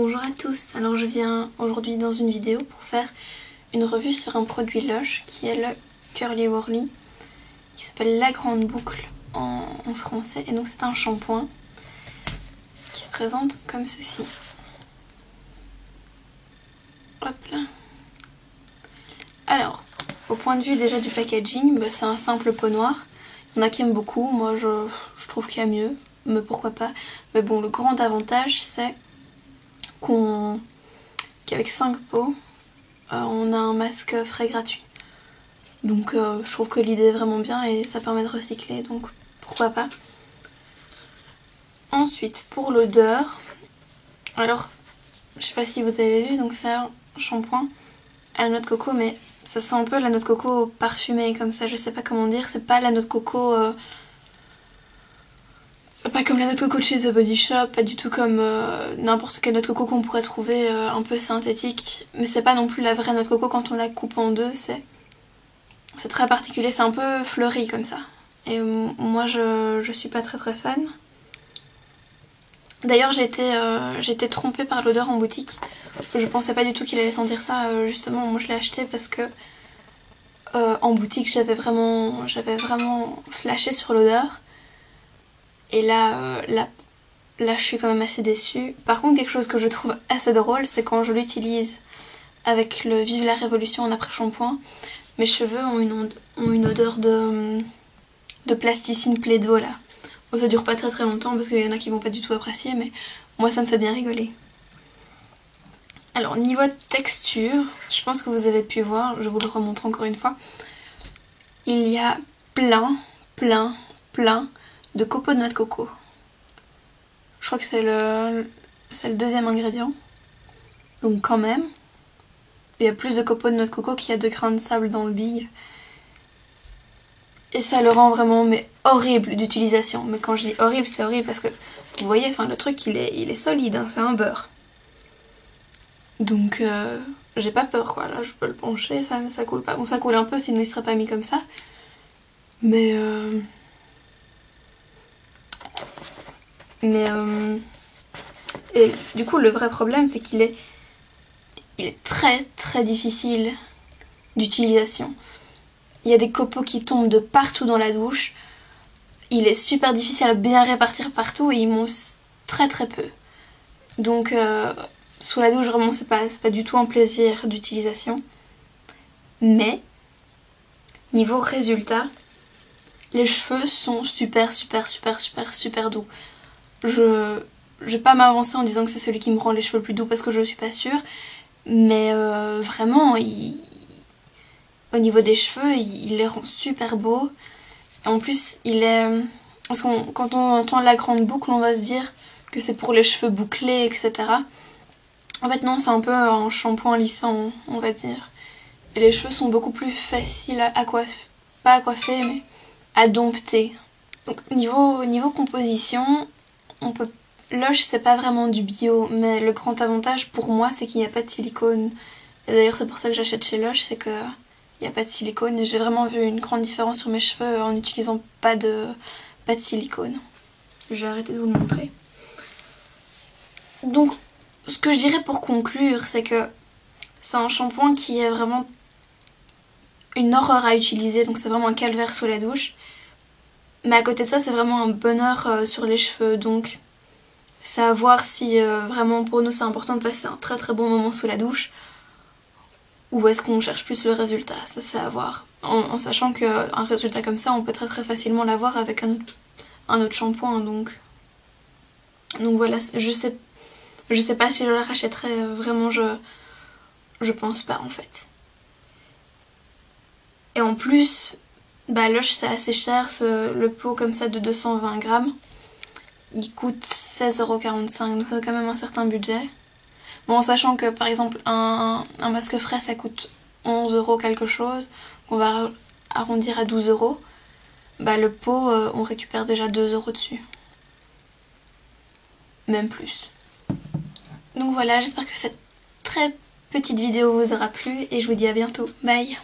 Bonjour à tous, alors je viens aujourd'hui dans une vidéo pour faire une revue sur un produit Lush qui est le Curly Wurly, qui s'appelle la grande boucle en français, et donc c'est un shampoing qui se présente comme ceci. Hop là. Alors, au point de vue déjà du packaging, c'est un simple pot noir. Il y en a qui aiment beaucoup, moi je trouve qu'il y a mieux, mais pourquoi pas. Mais bon, le grand avantage c'est qu'avec 5 pots, on a un masque frais gratuit. Donc je trouve que l'idée est vraiment bien et ça permet de recycler, donc pourquoi pas. Ensuite, pour l'odeur, alors je sais pas si vous avez vu, donc c'est un shampoing à la noix de coco, mais ça sent un peu la noix de coco parfumée comme ça, je sais pas comment dire, c'est pas la noix de coco... c'est pas comme la noix de coco de chez The Body Shop, pas du tout comme n'importe quelle noix de coco qu'on pourrait trouver un peu synthétique. Mais c'est pas non plus la vraie noix de coco quand on la coupe en deux, c'est très particulier, c'est un peu fleuri comme ça. Et moi je suis pas très fan. D'ailleurs j'ai été trompée par l'odeur en boutique. Je pensais pas du tout qu'il allait sentir ça, justement moi je l'ai acheté parce que en boutique j'avais vraiment flashé sur l'odeur. Et là, je suis quand même assez déçue. Par contre, quelque chose que je trouve assez drôle, c'est quand je l'utilise avec le Vive la Révolution en après-shampoing, mes cheveux ont une odeur de plasticine Play-Doh là. Bon, ça dure pas très longtemps parce qu'il y en a qui vont pas du tout apprécier, mais moi ça me fait bien rigoler. Alors, niveau texture, je pense que vous avez pu voir, je vous le remontre encore une fois, il y a plein de copeaux de noix de coco. Je crois que c'est le deuxième ingrédient. Donc quand même, il y a plus de copeaux de noix de coco qu'il y a de grains de sable dans le bille. Et ça le rend vraiment horrible d'utilisation. Mais quand je dis horrible, c'est horrible parce que vous voyez, enfin le truc il est solide, hein, c'est un beurre. Donc j'ai pas peur quoi, là je peux le pencher, ça coule pas. Bon, ça coule un peu sinon il serait pas mis comme ça. Mais et du coup le vrai problème c'est qu'il est très difficile d'utilisation. Il y a des copeaux qui tombent de partout dans la douche. Il est super difficile à bien répartir partout et il mousse très peu. Donc sous la douche vraiment c'est pas du tout un plaisir d'utilisation. Mais niveau résultat, les cheveux sont super doux. Je vais pas m'avancer en disant que c'est celui qui me rend les cheveux le plus doux parce que je suis pas sûre. Mais vraiment, au niveau des cheveux, il les rend super beaux. Et en plus, il est... Parce que quand on entend la grande boucle, on va se dire que c'est pour les cheveux bouclés, etc. En fait, non, c'est un peu un shampoing lissant, on va dire. Et les cheveux sont beaucoup plus faciles à coiffer. Pas à coiffer, mais à dompter. Donc, niveau composition, on peut... Lush, c'est pas vraiment du bio, mais le grand avantage pour moi, c'est qu'il n'y a pas de silicone. Et d'ailleurs, c'est pour ça que j'achète chez Lush, c'est que il n'y a pas de silicone. Et j'ai vraiment vu une grande différence sur mes cheveux en n'utilisant pas de silicone. Je vais arrêter de vous le montrer. Donc, ce que je dirais pour conclure, c'est que c'est un shampoing qui est vraiment une horreur à utiliser. Donc, c'est vraiment un calvaire sous la douche. Mais à côté de ça, c'est vraiment un bonheur sur les cheveux. Donc... c'est à voir si vraiment pour nous c'est important de passer un très bon moment sous la douche ou est-ce qu'on cherche plus le résultat, ça c'est à voir. En sachant qu'un résultat comme ça on peut très facilement l'avoir avec un autre shampoing donc voilà, je sais pas si je la rachèterais, vraiment je pense pas en fait. Et en plus, Lush c'est assez cher, le pot comme ça de 220 grammes. Il coûte 16,45€, donc c'est quand même un certain budget. Bon, en sachant que par exemple un masque frais ça coûte 11€ quelque chose, on va arrondir à 12€. Le pot on récupère déjà 2€ dessus. Même plus. Donc voilà, j'espère que cette très petite vidéo vous aura plu et je vous dis à bientôt. Bye!